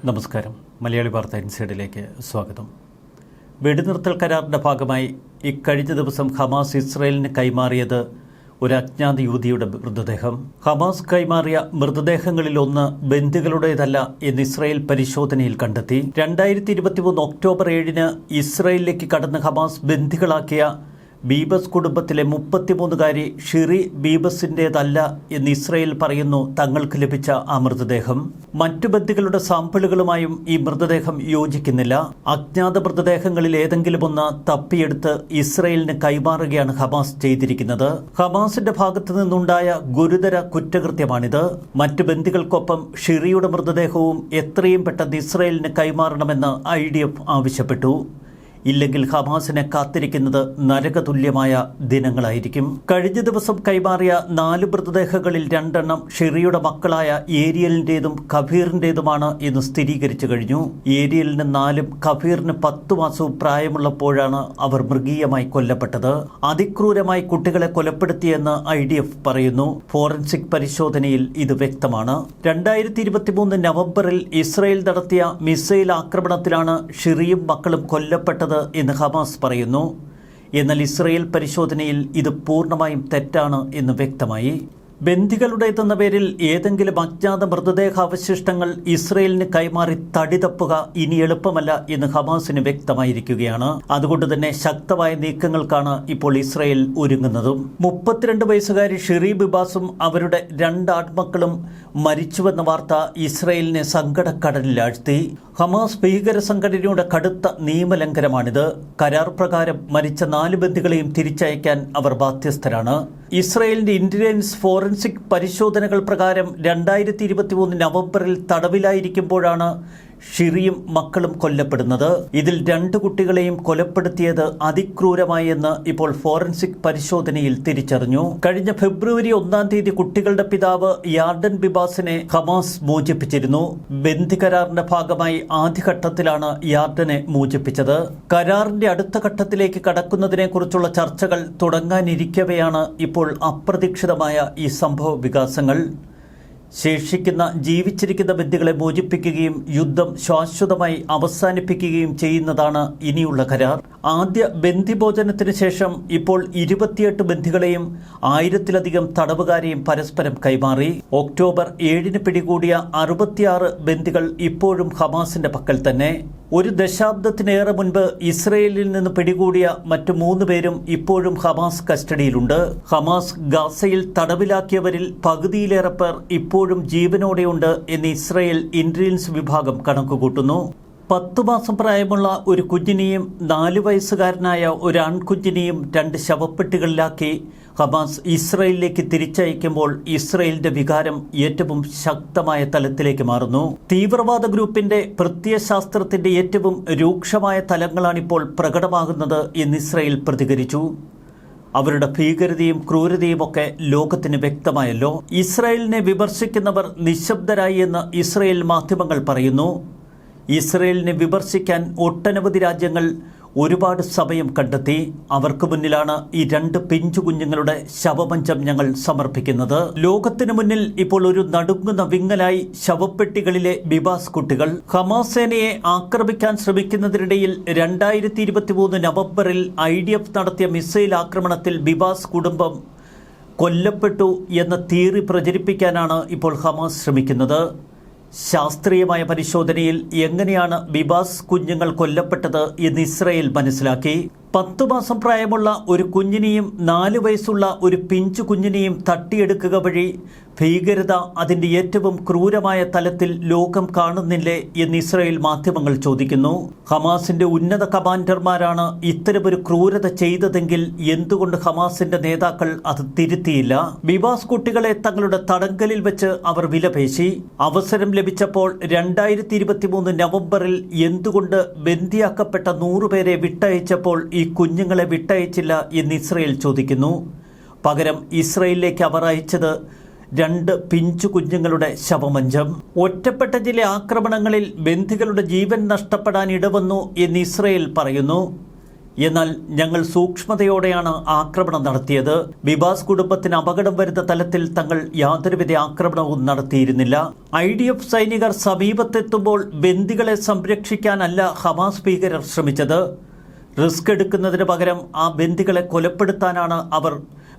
നമസ്കാരം. മലയാളി വാർത്ത ഇൻസൈഡിലേക്ക് സ്വാഗതം. വെടിനിർത്തൽ കരാറിൻ്റെ ഭാഗമായി ഇക്കഴിഞ്ഞ ദിവസം ഹമാസ് ഇസ്രയേലിന് കൈമാറിയത് ഒരു അജ്ഞാത യുവതിയുടെ മൃതദേഹം. ഹമാസ് കൈമാറിയ മൃതദേഹങ്ങളിലൊന്ന് ബന്ദികളുടേതല്ല എന്ന് ഇസ്രയേൽ പരിശോധനയിൽ കണ്ടെത്തി. 2023 ഒക്ടോബർ 7 ഇസ്രയേലിലേക്ക് കടന്ന് ഹമാസ് ബന്ദികളാക്കിയ ബീബസ് കുടുംബത്തിലെ 33-കാരി ഷിറി ബീബസിൻ്റേതല്ല എന്ന് ഇസ്രയേൽ പറയുന്നു. തങ്ങൾക്ക് ലഭിച്ച ആ മൃതദേഹം മറ്റു ബന്ദികളുടെ സാമ്പിളുകളുമായും ഈ മൃതദേഹം യോജിക്കുന്നില്ല. അജ്ഞാത മൃതദേഹങ്ങളിൽ ഏതെങ്കിലും ഒന്ന് തപ്പിയെടുത്ത് ഇസ്രയേലിന് കൈമാറുകയാണ് ഹമാസ് ചെയ്തിരിക്കുന്നത്. ഹമാസിന്റെ ഭാഗത്തു നിന്നുണ്ടായ ഗുരുതര കുറ്റകൃത്യമാണിത്. മറ്റു ബന്ദികൾക്കൊപ്പം ഷിറിയുടെ മൃതദേഹവും എത്രയും പെട്ടെന്ന് ഇസ്രയേലിന് കൈമാറണമെന്ന് IDF ആവശ്യപ്പെട്ടു. ഇല്ലെങ്കിൽ ഹമാസിനെ കാത്തിരിക്കുന്നത് നരകതുല്യമായ ദിനങ്ങളായിരിക്കും. കഴിഞ്ഞ ദിവസം കൈമാറിയ 4 മൃതദേഹങ്ങളിൽ 2 എണ്ണം ഷിറിയുടെ മക്കളായ ഏരിയലിൻ്റേതും കബീറിൻ്റേതുമാണ് എന്ന് സ്ഥിരീകരിച്ചു കഴിഞ്ഞു. ഏരിയലിന് 4-ഉം കബീറിന് 10 മാസവും പ്രായമുള്ളപ്പോഴാണ് അവർ മൃഗീയമായി കൊല്ലപ്പെട്ടത്. അതിക്രൂരമായി കുട്ടികളെ കൊലപ്പെടുത്തിയെന്ന് IDF പറയുന്നു. ഫോറൻസിക് പരിശോധനയിൽ ഇത് വ്യക്തമാണ്. 2023 നവംബറിൽ ഇസ്രയേൽ നടത്തിയ മിസൈൽ ആക്രമണത്തിലാണ് ഷിറിയും മക്കളും കൊല്ലപ്പെട്ടത് എന്ന് ഹമാസ് പറയുന്നു. എന്നാൽ ഇസ്രയേൽ പരിശോധനയിൽ ഇത് പൂർണ്ണമായും തെറ്റാണ് എന്ന് വ്യക്തമായി. ബന്ദികളുടേതെന്ന പേരിൽ ഏതെങ്കിലും അജ്ഞാത മൃതദേഹാവശിഷ്ടങ്ങൾ ഇസ്രയേലിന് കൈമാറി തടി തപ്പുക ഇനി എളുപ്പമല്ല എന്ന് ഹമാസിന് വ്യക്തമായിരിക്കുകയാണ്. അതുകൊണ്ട് തന്നെ ശക്തമായ നീക്കങ്ങൾക്കാണ് ഇപ്പോൾ ഇസ്രയേൽ ഒരുങ്ങുന്നതും. 32 വയസ്സുകാരി ഷിറി ബിബാസും അവരുടെ 2 ആൺമക്കളും മരിച്ചുവെന്ന വാർത്ത ഇസ്രയേലിനെ സങ്കടക്കടലിലാഴ്ത്തി. ഹമാസ് ഭീകര സംഘടനയുടെ കടുത്ത നിയമലംഘനമാണിത്. കരാർ പ്രകാരം മരിച്ച 4 ബന്ദികളെയും തിരിച്ചയക്കാൻ അവർ ബാധ്യസ്ഥരാണ്. ഇസ്രയേലിന്റെ ഇന്റലിജൻസ് ഫോറൻസിക് പരിശോധനകൾ പ്രകാരം 2023 നവംബറിൽ തടവിലായിരിക്കുമ്പോഴാണ് ഷിറിയും മക്കളും കൊല്ലപ്പെടുന്നത്. ഇതിൽ 2 കുട്ടികളെയും കൊലപ്പെടുത്തിയത് അതിക്രൂരമായി എന്ന് ഇപ്പോൾ ഫോറൻസിക് പരിശോധനയിൽ തിരിച്ചറിഞ്ഞു. കഴിഞ്ഞ ഫെബ്രുവരി 1 കുട്ടികളുടെ പിതാവ് യാർഡൻ ബിബാസിനെ ഹമാസ് മോചിപ്പിച്ചിരുന്നു. ബന്ദി കരാറിന്റെ ഭാഗമായി ആദ്യഘട്ടത്തിലാണ് യാർഡനെ മോചിപ്പിച്ചത്. കരാറിന്റെ അടുത്ത ഘട്ടത്തിലേക്ക് കടക്കുന്നതിനെക്കുറിച്ചുള്ള ചർച്ചകൾ തുടങ്ങാനിരിക്കവെയാണ് ഇപ്പോൾ അപ്രതീക്ഷിതമായ ഈ സംഭവ വികാസങ്ങൾ. ശേഷിക്കുന്ന ജീവിച്ചിരിക്കുന്ന ബന്ദികളെ മോചിപ്പിക്കുകയും യുദ്ധം ശാശ്വതമായി അവസാനിപ്പിക്കുകയും ചെയ്യുന്നതാണ് ഇനിയുള്ള കരാർ. ആദ്യ ബന്ദിഭോജനത്തിന് ശേഷം ഇപ്പോൾ 28 ബന്ദികളെയും 1000-ലധികം തടവുകാരെയും പരസ്പരം കൈമാറി. ഒക്ടോബർ 7 പിടികൂടിയ 66 ബന്ദികൾ ഇപ്പോഴും ഹമാസിന്റെ പക്കൽ തന്നെ. ഒരു ദശാബ്ദത്തിനേറെ മുൻപ് ഇസ്രയേലിൽ നിന്ന് പിടികൂടിയ മറ്റു 3 പേരും ഇപ്പോഴും ഹമാസ് കസ്റ്റഡിയിലുണ്ട്. ഹമാസ് ഗാസയിൽ തടവിലാക്കിയവരിൽ പകുതിയിലേറെ പേർ ഇപ്പോഴും ജീവനോടെയുണ്ട് എന്ന് ഇസ്രയേൽ ഇന്റലിജൻസ് വിഭാഗം കണക്കുകൂട്ടുന്നു. 10 മാസം പ്രായമുള്ള ഒരു കുഞ്ഞിനെയും 4 വയസ്സുകാരനായ ഒരു ആൺകുഞ്ഞിനെയും 2 ശവപ്പെട്ടികളിലാക്കി ഹമാസ് ഇസ്രയേലിലേക്ക് തിരിച്ചയക്കുമ്പോൾ ഇസ്രയേലിന്റെ വികാരം ഏറ്റവും ശക്തമായ തലത്തിലേക്ക് മാറുന്നു. തീവ്രവാദ ഗ്രൂപ്പിന്റെ പ്രത്യയശാസ്ത്രത്തിന്റെ ഏറ്റവും രൂക്ഷമായ തലങ്ങളാണിപ്പോൾ പ്രകടമാകുന്നത് എന്ന് ഇസ്രയേൽ പ്രതികരിച്ചു. അവരുടെ ഭീകരതയും ക്രൂരതയും ഒക്കെ ലോകത്തിന് വ്യക്തമായല്ലോ. ഇസ്രയേലിനെ വിമർശിക്കുന്നവർ നിശബ്ദരായി എന്ന് ഇസ്രയേൽ മാധ്യമങ്ങൾ പറയുന്നു. ഇസ്രയേലിനെ വിമർശിക്കാൻ ഒട്ടനവധി രാജ്യങ്ങൾ ഒരുപാട് സമയം കണ്ടെത്തി. അവർക്ക് മുന്നിലാണ് ഈ 2 പിഞ്ചു കുഞ്ഞുങ്ങളുടെ ശവമഞ്ചം ഞങ്ങൾ സമർപ്പിക്കുന്നത്. ലോകത്തിനു മുന്നിൽ ഇപ്പോൾ ഒരു നടുങ്ങുന്ന വിങ്ങലായി ശവപ്പെട്ടികളിലെ ബിബാസ് കുട്ടികൾ. ഹമാസ് സേനയെ ആക്രമിക്കാൻ ശ്രമിക്കുന്നതിനിടയിൽ 2023 നവംബറിൽ IDF നടത്തിയ മിസൈൽ ആക്രമണത്തിൽ ബിബാസ് കുടുംബം കൊല്ലപ്പെട്ടു എന്ന തിയറി പ്രചരിപ്പിക്കാനാണ് ഇപ്പോൾ ഹമാസ് ശ്രമിക്കുന്നത്. ശാസ്ത്രീയമായ പരിശോധനയിൽ എങ്ങനെയാണ് ബിബാസ് കുഞ്ഞുങ്ങൾ കൊല്ലപ്പെട്ടത് എന്ന് ഇസ്രയേൽ മനസ്സിലാക്കി. 10 മാസം പ്രായമുള്ള ഒരു കുഞ്ഞിനെയും 4 വയസ്സുള്ള ഒരു പിഞ്ചു കുഞ്ഞിനെയും തട്ടിയെടുക്കുക വഴി ഭീകരത അതിൻ്റെ ഏറ്റവും ക്രൂരമായ തലത്തിൽ ലോകം കാണുന്നില്ലേ എന്ന് ഇസ്രയേൽ മാധ്യമങ്ങൾ ചോദിക്കുന്നു. ഹമാസിന്റെ ഉന്നത കമാൻഡർമാരാണ് ഇത്തരമൊരു ക്രൂരത ചെയ്തതെങ്കിൽ എന്തുകൊണ്ട് ഹമാസിന്റെ നേതാക്കൾ അത് തിരുത്തിയില്ല? ബിബാസ് കുട്ടികളെ തങ്ങളുടെ തടങ്കലിൽ വെച്ച് അവർ വിലപേശി. അവസരം ലഭിച്ചപ്പോൾ 2023 നവംബറിൽ എന്തുകൊണ്ട് ബന്ദിയാക്കപ്പെട്ട 100 പേരെ വിട്ടയച്ചപ്പോൾ ഈ കുഞ്ഞുങ്ങളെ വിട്ടയച്ചില്ല എന്ന് ഇസ്രയേൽ ചോദിക്കുന്നു. പകരം ഇസ്രയേലിലേക്ക് അവർ അയച്ചത് 2 പിഞ്ചു കുഞ്ഞുങ്ങളുടെ ശവമഞ്ചം. ഒറ്റപ്പെട്ട ചില ആക്രമണങ്ങളിൽ ബന്ദികളുടെ ജീവൻ നഷ്ടപ്പെടാൻ ഇടവന്നു എന്ന് ഇസ്രയേൽ പറയുന്നു. എന്നാൽ ഞങ്ങൾ സൂക്ഷ്മതയോടെയാണ് ആക്രമണം നടത്തിയത്. ബിബാസ് കുടുംബത്തിന് അപകടം വരുന്ന തലത്തിൽ തങ്ങൾ യാതൊരുവിധ ആക്രമണവും നടത്തിയിരുന്നില്ല. IDF സൈനികർ സമീപത്തെത്തുമ്പോൾ ബന്ദികളെ സംരക്ഷിക്കാനല്ല ഹമാസ് ഭീകരർ ശ്രമിച്ചത്. റിസ്ക് എടുക്കുന്നതിന് പകരം ആ ബന്ദികളെ കൊലപ്പെടുത്താനാണ് അവർ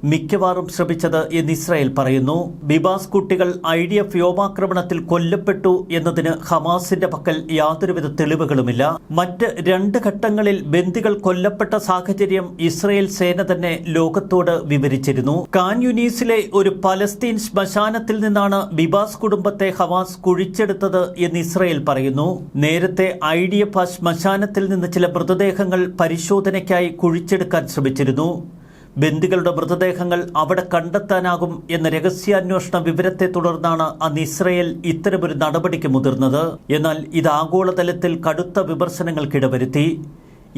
മിക്കവാറും ശ്രമിച്ചത് എന്ന് ഇസ്രായേൽ പറയുന്നു. ബിബാസ് കുട്ടികൾ IDF വ്യോമാക്രമണത്തിൽ കൊല്ലപ്പെട്ടു എന്നതിന് ഹമാസിന്റെ പക്കൽ യാതൊരുവിധ തെളിവുകളുമില്ല. മറ്റ് 2 ഘട്ടങ്ങളിൽ ബന്ദികൾ കൊല്ലപ്പെട്ട സാഹചര്യം ഇസ്രായേൽ സേന തന്നെ ലോകത്തോട് വിവരിച്ചിരുന്നു. ഖാൻ യുനീസിലെ ഒരു പലസ്തീൻ ശ്മശാനത്തിൽ നിന്നാണ് ബിബാസ് കുടുംബത്തെ ഹമാസ് കുഴിച്ചെടുത്തത് എന്ന് ഇസ്രായേൽ പറയുന്നു. നേരത്തെ IDF ആ ശ്മശാനത്തിൽ നിന്ന് ചില മൃതദേഹങ്ങൾ പരിശോധനയ്ക്കായി കുഴിച്ചെടുക്കാൻ ശ്രമിച്ചിരുന്നു. ബന്ദികളുടെ മൃതദേഹങ്ങൾ അവിടെ കണ്ടെത്താനാകും എന്ന രഹസ്യാന്വേഷണ വിവരത്തെ തുടർന്നാണ് അന്ന് ഇസ്രായേൽ ഇത്തരമൊരു നടപടിക്ക് മുതിർന്നത്. എന്നാൽ ഇത് ആഗോളതലത്തിൽ കടുത്ത വിമർശനങ്ങൾക്കിടവരുത്തി.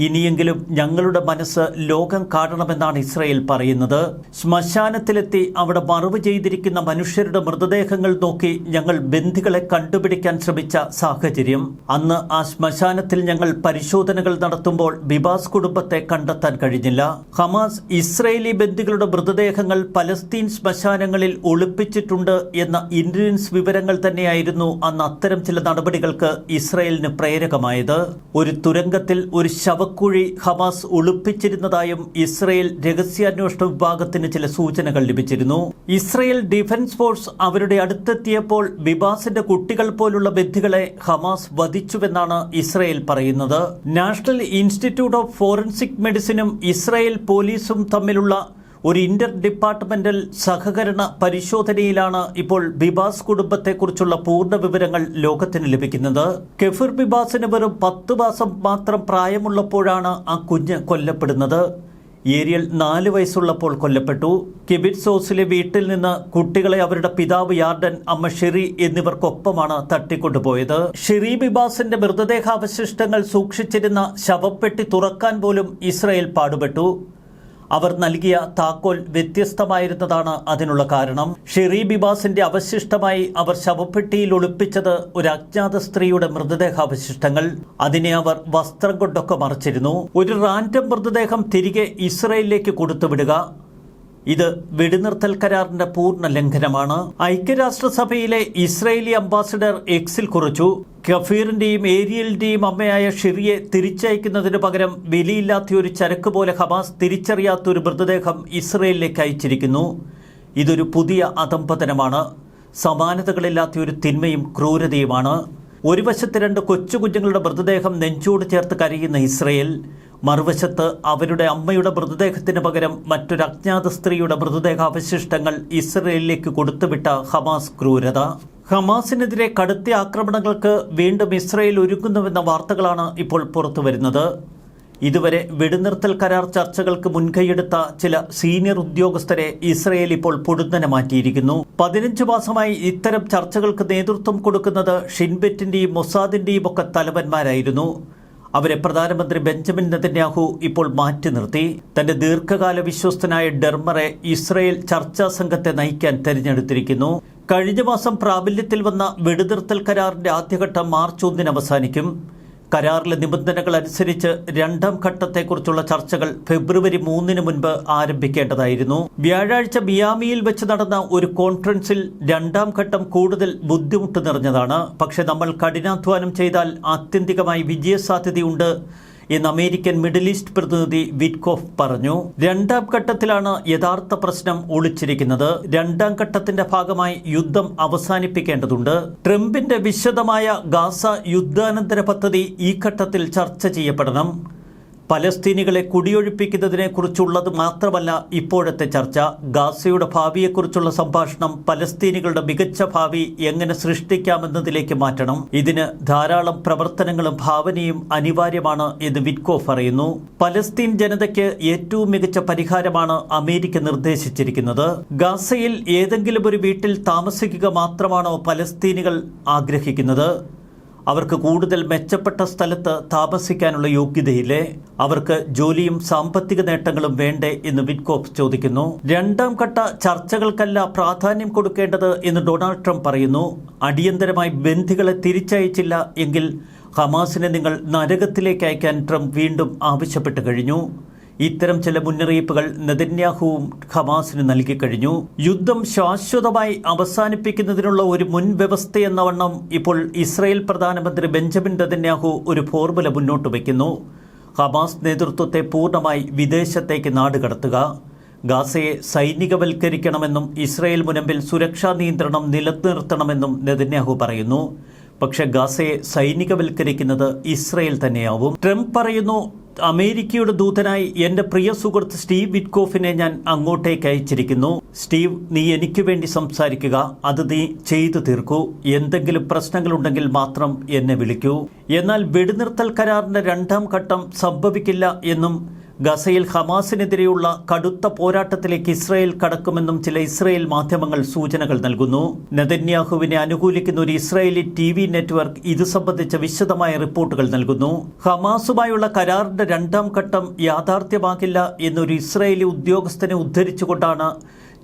ഇനിയെങ്കിലും ഞങ്ങളുടെ മനസ്സ് ലോകം കാണണമെന്നാണ് ഇസ്രായേൽ പറയുന്നത്. ശ്മശാനത്തിലെത്തി അവിടെ മറവ് ചെയ്തിരിക്കുന്ന മനുഷ്യരുടെ മൃതദേഹങ്ങൾ നോക്കി ഞങ്ങൾ ബന്ദികളെ കണ്ടുപിടിക്കാൻ ശ്രമിച്ച സാഹചര്യം. അന്ന് ആ ശ്മശാനത്തിൽ ഞങ്ങൾ പരിശോധനകൾ നടത്തുമ്പോൾ ബിബാസ് കുടുംബത്തെ കണ്ടെത്താൻ കഴിഞ്ഞില്ല. ഹമാസ് ഇസ്രായേലി ബന്ദികളുടെ മൃതദേഹങ്ങൾ പലസ്തീൻ ശ്മശാനങ്ങളിൽ ഒളിപ്പിച്ചിട്ടുണ്ട് എന്ന ഇന്റലിജൻസ് വിവരങ്ങൾ തന്നെയായിരുന്നു അന്ന് അത്തരം ചില നടപടികൾക്ക് ഇസ്രായേലിന് പ്രേരകമായത്. ഒരു തുരങ്കത്തിൽ ഒരു ശവക്കുഴി ഹമാസ് ഒളിപ്പിച്ചിരുന്നതായും ഇസ്രായേൽ രഹസ്യാന്വേഷണ വിഭാഗത്തിന് ചില സൂചനകൾ ലഭിച്ചിരുന്നു. ഇസ്രായേൽ ഡിഫൻസ് ഫോഴ്സ് അവരുടെ അടുത്തെത്തിയപ്പോൾ ബിബാസിന്റെ കുട്ടികൾ പോലുള്ള ബന്ദികളെ ഹമാസ് വധിച്ചുവെന്നാണ് ഇസ്രായേൽ പറയുന്നത്. നാഷണൽ ഇൻസ്റ്റിറ്റ്യൂട്ട് ഓഫ് ഫോറൻസിക് മെഡിസിനും ഇസ്രായേൽ പോലീസും തമ്മിലുള്ള ഒരു ഇന്റർ ഡിപ്പാർട്ട്മെന്റൽ സഹകരണ പരിശോധനയിലാണ് ഇപ്പോൾ ബിബാസ് കുടുംബത്തെക്കുറിച്ചുള്ള പൂർണ്ണ വിവരങ്ങൾ ലോകത്തിന് ലഭിക്കുന്നത്. കെഫിർ ബിബാസിന് വെറും 10 മാസം മാത്രം പ്രായമുള്ളപ്പോഴാണ് ആ കുഞ്ഞ് കൊല്ലപ്പെടുന്നത്. ഏരിയൽ 4 വയസ്സുള്ളപ്പോൾ കൊല്ലപ്പെട്ടു. കിബിറ്റ്സോസിലെ വീട്ടിൽ നിന്ന് കുട്ടികളെ അവരുടെ പിതാവ് യാർഡൻ, അമ്മ ഷെറി എന്നിവർക്കൊപ്പമാണ് തട്ടിക്കൊണ്ടുപോയത്. ഷെറി ബിബാസിന്റെ മൃതദേഹാവശിഷ്ടങ്ങൾ സൂക്ഷിച്ചിരുന്ന ശവപ്പെട്ടി തുറക്കാൻ പോലും ഇസ്രായേൽ പാടുപെട്ടു. അവർ നൽകിയ താക്കോൽ വ്യത്യസ്തമായിരുന്നതാണ് അതിനുള്ള കാരണം. ഷെറി ബിബാസിന്റെ അവശിഷ്ടമായി അവർ ശവപ്പെട്ടിയിൽ ഒളിപ്പിച്ചത് ഒരു അജ്ഞാത സ്ത്രീയുടെ മൃതദേഹാവശിഷ്ടങ്ങൾ. അതിനെ അവർ വസ്ത്രം കൊണ്ടൊക്കെ മറച്ചിരുന്നു. ഒരു റാൻഡം മൃതദേഹം തിരികെ ഇസ്രായേലിലേക്ക് കൊടുത്തുവിടുക, ഇത് വെടിനിർത്തൽ കരാറിന്റെ പൂർണ്ണ ലംഘനമാണ്. ഐക്യരാഷ്ട്രസഭയിലെ ഇസ്രായേലി അംബാസിഡർ എക്സിൽ കുറിച്ചു, കഫീറിന്റെയും ഏരിയലിന്റെയും അമ്മയായ ഷെറിയെ തിരിച്ചയക്കുന്നതിന് പകരം വിലയില്ലാത്ത ഒരു ചരക്ക് പോലെ ഹമാസ് തിരിച്ചറിയാത്ത ഒരു മൃതദേഹം ഇസ്രായേലിലേക്ക് അയച്ചിരിക്കുന്നു. ഇതൊരു പുതിയ അധംപതനമാണ്. സമാനതകളില്ലാത്ത ഒരു തിന്മയും ക്രൂരതയുമാണ്. ഒരു വശത്ത് 2 കൊച്ചുകുഞ്ഞുങ്ങളുടെ മൃതദേഹം നെഞ്ചോട് ചേർത്ത് കരയുന്ന ഇസ്രായേൽ, മറുവശത്ത് അവരുടെ അമ്മയുടെ മൃതദേഹത്തിന് പകരം മറ്റൊരു അജ്ഞാത സ്ത്രീയുടെ മൃതദേഹാവശിഷ്ടങ്ങൾ ഇസ്രായേലിലേക്ക് കൊടുത്തുവിട്ട ഹമാസ് ക്രൂരത. ഹമാസിനെതിരെ കടുത്ത ആക്രമണങ്ങൾക്ക് വീണ്ടും ഇസ്രായേൽ ഒരുങ്ങുന്നുവെന്ന വാർത്തകളാണ് ഇപ്പോൾ പുറത്തുവരുന്നത്. ഇതുവരെ വെടിനിർത്തൽ കരാർ ചർച്ചകൾക്ക് മുൻകൈയെടുത്ത ചില സീനിയർ ഉദ്യോഗസ്ഥരെ ഇസ്രായേൽ ഇപ്പോൾ പൊടുന്നനെ മാറ്റിയിരിക്കുന്നു. 15 മാസമായി ഇത്തരം ചർച്ചകൾക്ക് നേതൃത്വം കൊടുക്കുന്നത് ഷിൻബെറ്റിന്റെയും മൊസാദിന്റെയും ഒക്കെ തലവന്മാരായിരുന്നു. അവരെ പ്രധാനമന്ത്രി ബെഞ്ചമിൻ നെതന്യാഹു ഇപ്പോൾ മാറ്റി നിർത്തി. തന്റെ ദീർഘകാല വിശ്വസ്തനായ ഡെർമറെ ഇസ്രായേൽ ചർച്ചാ സംഘത്തെ നയിക്കാൻ തെരഞ്ഞെടുത്തിരിക്കുന്നു. കഴിഞ്ഞ മാസം പ്രാബല്യത്തിൽ വന്ന വെടിനിർത്തൽ കരാറിന്റെ ആദ്യഘട്ടം മാർച്ച് 1 അവസാനിക്കും. കരാറിലെ നിബന്ധനകൾ അനുസരിച്ച് 2ാം ഘട്ടത്തെക്കുറിച്ചുള്ള ചർച്ചകൾ ഫെബ്രുവരി 3 മുൻപ് ആരംഭിക്കേണ്ടതായിരുന്നു. വ്യാഴാഴ്ച മിയാമിയിൽ വെച്ച് നടന്ന ഒരു കോൺഫറൻസിൽ 2ാം ഘട്ടം കൂടുതൽ ബുദ്ധിമുട്ട് നിറഞ്ഞതാണ്. പക്ഷേ നമ്മൾ കഠിനാധ്വാനം ചെയ്താൽ ആത്യന്തികമായി വിജയസാധ്യതയുണ്ട് എന്ന് അമേരിക്കൻ മിഡിൽ ഈസ്റ്റ് പ്രതിനിധി വിറ്റ്കോഫ് പറഞ്ഞു. 2ാം ഘട്ടത്തിലാണ് യഥാർത്ഥ പ്രശ്നം ഒളിച്ചിരിക്കുന്നത്. 2ാം ഘട്ടത്തിന്റെ ഭാഗമായി യുദ്ധം അവസാനിപ്പിക്കേണ്ടതുണ്ട്. ട്രംപിന്റെ വിശദമായ ഗാസ യുദ്ധാനന്തര പദ്ധതി ഈ ഘട്ടത്തിൽ ചർച്ച ചെയ്യപ്പെടണം. പലസ്തീനികളെ കുടിയൊഴിപ്പിക്കുന്നതിനെ കുറിച്ചുള്ളത് മാത്രമല്ല ഇപ്പോഴത്തെ ചർച്ച. ഗാസയുടെ ഭാവിയെക്കുറിച്ചുള്ള സംഭാഷണം പലസ്തീനികളുടെ മികച്ച ഭാവി എങ്ങനെ സൃഷ്ടിക്കാമെന്നതിലേക്ക് മാറ്റണം. ഇതിന് ധാരാളം പ്രവർത്തനങ്ങളും ഭാവനയും അനിവാര്യമാണ് എന്ന് വിറ്റ്കോഫ് പറയുന്നു. പലസ്തീൻ ജനതയ്ക്ക് ഏറ്റവും മികച്ച പരിഹാരമാണ് അമേരിക്ക നിർദ്ദേശിച്ചിരിക്കുന്നത്. ഗാസയിൽ ഏതെങ്കിലും ഒരു വീട്ടിൽ താമസിക്കുക മാത്രമാണോ പലസ്തീനികൾ ആഗ്രഹിക്കുന്നത്? അവർക്ക് കൂടുതൽ മെച്ചപ്പെട്ട സ്ഥലത്ത് താമസിക്കാനുള്ള യോഗ്യതയില്ലേ? അവർക്ക് ജോലിയും സാമ്പത്തിക നേട്ടങ്ങളും വേണ്ടേ എന്ന് വിറ്റ്കോഫ് ചോദിക്കുന്നു. 2ാം ഘട്ട ചർച്ചകൾക്കല്ല പ്രാധാന്യം കൊടുക്കേണ്ടത് എന്ന് ഡൊണാൾഡ് ട്രംപ് പറയുന്നു. അടിയന്തരമായി ബന്ദികളെ തിരിച്ചയച്ചില്ല എങ്കിൽ ഹമാസിനെ നിങ്ങൾ നരകത്തിലേക്ക് അയക്കാൻ ട്രംപ് വീണ്ടും ആവശ്യപ്പെട്ടു കഴിഞ്ഞു. ഇത്തരം ചില മുന്നറിയിപ്പുകൾ നെതന്യാഹുവും ഹമാസിന് നൽകിക്കഴിഞ്ഞു. യുദ്ധം ശാശ്വതമായി അവസാനിപ്പിക്കുന്നതിനുള്ള ഒരു മുൻവ്യവസ്ഥയെന്ന വണ്ണം ഇപ്പോൾ ഇസ്രായേൽ പ്രധാനമന്ത്രി ബെഞ്ചമിൻ നെതന്യാഹു ഒരു ഫോർമുല മുന്നോട്ട് വയ്ക്കുന്നു. ഹമാസ് നേതൃത്വത്തെ പൂർണ്ണമായി വിദേശത്തേക്ക് നാടുകടത്തുക, ഗാസയെ സൈനികവൽക്കരിക്കണമെന്നും ഇസ്രായേൽ മുനമ്പിൽ സുരക്ഷാ നിയന്ത്രണം നിലനിർത്തണമെന്നും നെതന്യാഹു പറയുന്നു. പക്ഷേ ഗാസയെ സൈനികവൽക്കരിക്കുന്നത് ഇസ്രായേൽ തന്നെയാവും. ട്രംപ് പറയുന്നു, അമേരിക്കയുടെ ദൂതനായി എൻ്റെ പ്രിയ സുഹൃത്ത് സ്റ്റീവ് വിറ്റ്കോഫിനെ ഞാൻ അങ്ങോട്ടേക്ക് അയച്ചിരിക്കുന്നു. സ്റ്റീവ്, നീ എനിക്ക് വേണ്ടി സംസാരിക്കുക, അത് നീ ചെയ്തു തീർക്കൂ. എന്തെങ്കിലും പ്രശ്നങ്ങളുണ്ടെങ്കിൽ മാത്രം എന്നെ വിളിക്കൂ. എന്നാൽ വെടിനിർത്തൽ കരാറിൻ്റെ 2ാം ഘട്ടം സംഭവിക്കില്ല എന്നും ഗസയിൽ ഹമാസിനെതിരെയുള്ള കടുത്ത പോരാട്ടത്തിലേക്ക് ഇസ്രായേൽ കടക്കുമെന്നും ചില ഇസ്രായേൽ മാധ്യമങ്ങൾ സൂചനകൾ നൽകുന്നു. നെതന്യാഹുവിനെ അനുകൂലിക്കുന്ന ഒരു ഇസ്രായേലി TV നെറ്റ്വർക്ക് ഇത് സംബന്ധിച്ച വിശദമായ റിപ്പോർട്ടുകൾ നൽകുന്നു. ഹമാസുമായുള്ള കരാറിന്റെ 2ാം ഘട്ടം യാഥാർത്ഥ്യമാകില്ല എന്നൊരു ഇസ്രായേലി ഉദ്യോഗസ്ഥനെ ഉദ്ധരിച്ചുകൊണ്ടാണ്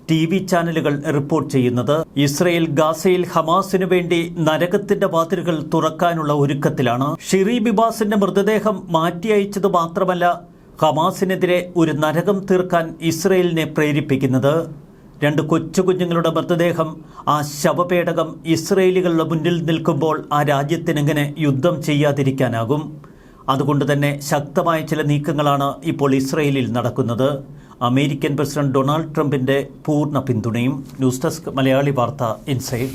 TV ചാനലുകൾ റിപ്പോർട്ട് ചെയ്യുന്നത്. ഇസ്രായേൽ ഗാസയിൽ ഹമാസിനു വേണ്ടി നരകത്തിന്റെ വാതിലുകൾ തുറക്കാനുള്ള ഒരുക്കത്തിലാണ്. ഷിറി ബിബാസിന്റെ മൃതദേഹം മാറ്റി അയച്ചത് മാത്രമല്ല, ഹമാസിനെതിരെ ഒരു നരകം തീർക്കാൻ ഇസ്രായേലിനെ പ്രേരിപ്പിക്കുന്നത്. 2 കൊച്ചുകുഞ്ഞുങ്ങളുടെ മൃതദേഹം, ആ ശവപേടകം ഇസ്രായേലികളുടെ മുന്നിൽ നിൽക്കുമ്പോൾ ആ രാജ്യത്തിനെങ്ങനെ യുദ്ധം ചെയ്യാതിരിക്കാനാകും? അതുകൊണ്ട് തന്നെ ശക്തമായ ചില നീക്കങ്ങളാണ് ഇപ്പോൾ ഇസ്രായേലിൽ നടക്കുന്നത്. അമേരിക്കൻ പ്രസിഡന്റ് ഡൊണാൾഡ് ട്രംപിന്റെ പൂർണ്ണ പിന്തുണയും. ന്യൂസ് ഡെസ്ക് മലയാളി വാർത്ത ഇൻസൈഡ്.